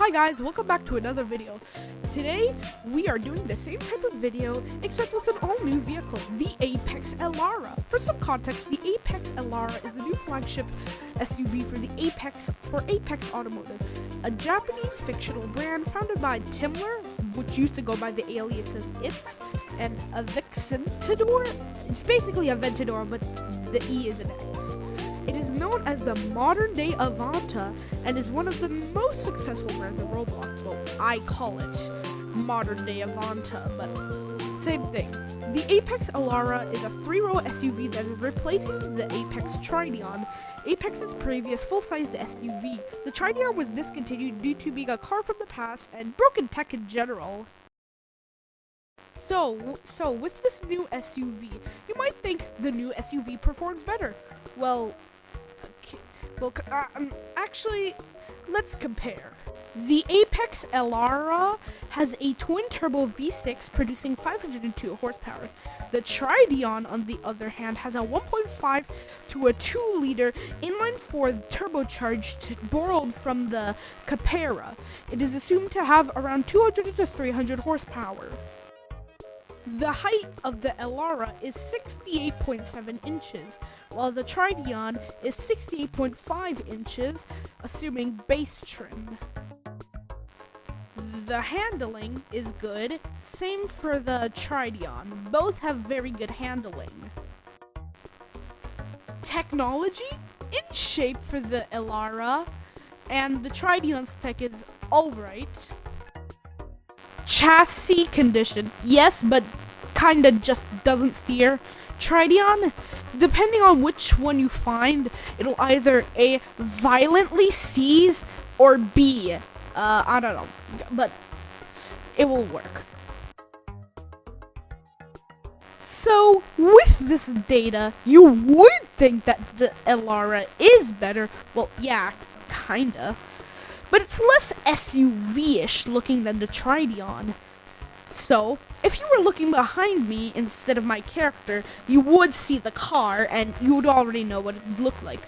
Hi guys, welcome back to another video. Today, we are doing the same type of video, except with an all-new vehicle, the APEX Elara. For some context, the APEX Elara is the new flagship SUV for APEX Automotive, a Japanese fictional brand founded by Timler, which used to go by the aliases It's, and Aventador. It's basically Aventador, but the E is an X. It is known as the modern-day Avanta and is one of the most successful brands in Roblox. Well, I call it modern-day Avanta, but same thing. The APEX Elara is a three-row SUV that is replacing the APEX Tridion, APEX's previous full-sized SUV. The Tridion was discontinued due to being a car from the past and broken tech in general. So with this new SUV, you might think the new SUV performs better. Actually, let's compare. The APEX Elara has a twin-turbo V6 producing 502 horsepower. The Tridion, on the other hand, has a 1.5 to a 2-liter inline-4 turbocharged borrowed from the Capera. It is assumed to have around 200 to 300 horsepower. The height of the Elara is 68.7 inches, while the Tridion is 68.5 inches, assuming base trim. The handling is good, same for the Tridion. Both have very good handling. Technology? In shape for the Elara, and the Tridion's tech is alright. Chassis condition, yes, but kinda just doesn't steer. Tridion, depending on which one you find, it'll either A, violently seize, or B, I don't know, but it will work. So, with this data, you would think that the Elara is better. Well, yeah, kinda. But it's less SUV-ish looking than the Tridion. So, if you were looking behind me instead of my character, you would see the car and you would already know what it looked like.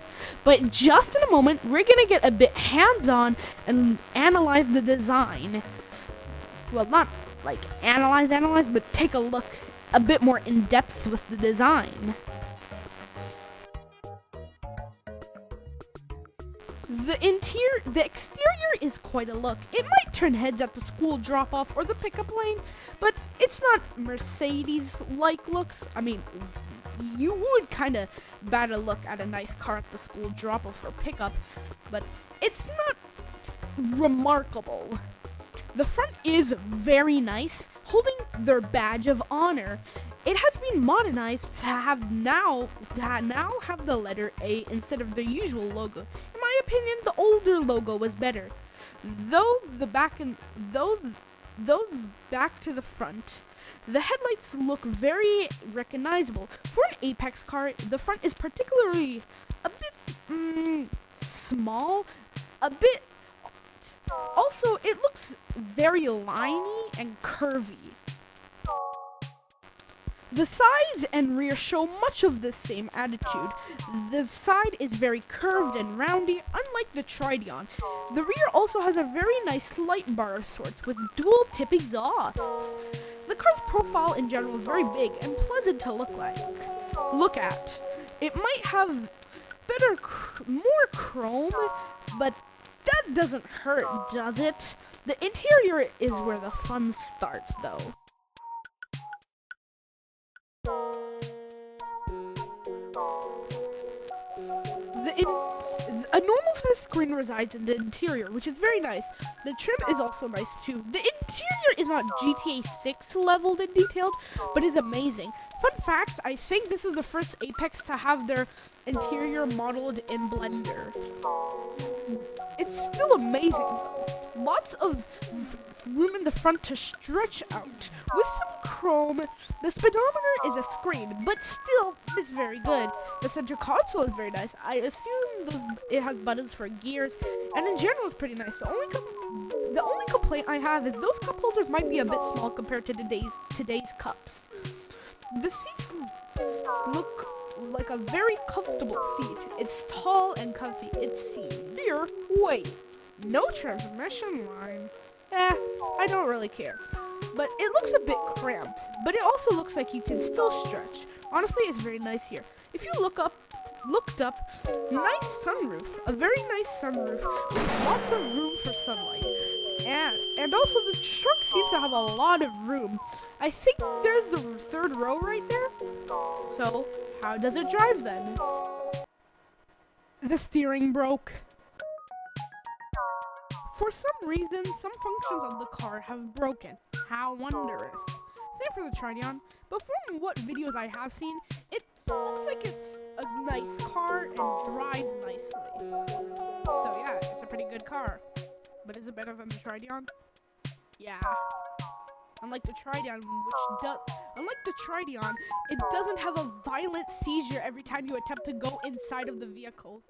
But just in a moment, we're gonna get a bit hands-on and analyze the design. Well, not like analyze, but take a look a bit more in depth with the design. The exterior is quite a look. It might turn heads at the school drop-off or the pickup lane, but it's not Mercedes-like looks. I mean, you would kind of bat a look at a nice car at the school drop-off or pickup, but it's not remarkable. The front is very nice, holding their badge of honor. It has been modernized to now have the letter A instead of the usual logo. In my opinion, the older logo was better. Though back to the front, the headlights look very recognizable. For an APEX car, the front is particularly a bit small, also, it looks very liney and curvy. The sides and rear show much of the same attitude. The side is very curved and roundy, unlike the Tridion. The rear also has a very nice light bar of sorts with dual tip exhausts. The car's profile in general is very big and pleasant to look at. It might have more chrome, but that doesn't hurt, does it? The interior is where the fun starts, though. A normal size screen resides in the interior, which is very nice. The trim is also nice too. The interior is not GTA 6 leveled and detailed, but is amazing. Fun fact, I think this is the first APEX to have their interior modeled in Blender. It's still amazing though. Lots of room in the front to stretch out. With some chrome, the speedometer is a screen, but still is very good. The center console is very nice. I assume it has buttons for gears, and in general it's pretty nice. The only complaint I have is those cup holders might be a bit small compared to today's cups. The seats look like a very comfortable seat. It's tall and comfy. It's easier. Wait, No transmission line. I don't really care. But it looks a bit cramped, but it also looks like you can still stretch. Honestly, it's very nice here. If you looked up, nice sunroof, a very nice sunroof with lots of room for sunlight. And also the truck seems to have a lot of room. I think there's the third row right there. So, how does it drive then? The steering broke. For some reason, some functions of the car have broken. How wondrous. Same for the Tridion, but from what videos I have seen, it looks like it's a nice car and drives nicely. So yeah, it's a pretty good car. But is it better than the Tridion? Yeah. Unlike the Tridion, it doesn't have a violent seizure every time you attempt to go inside of the vehicle.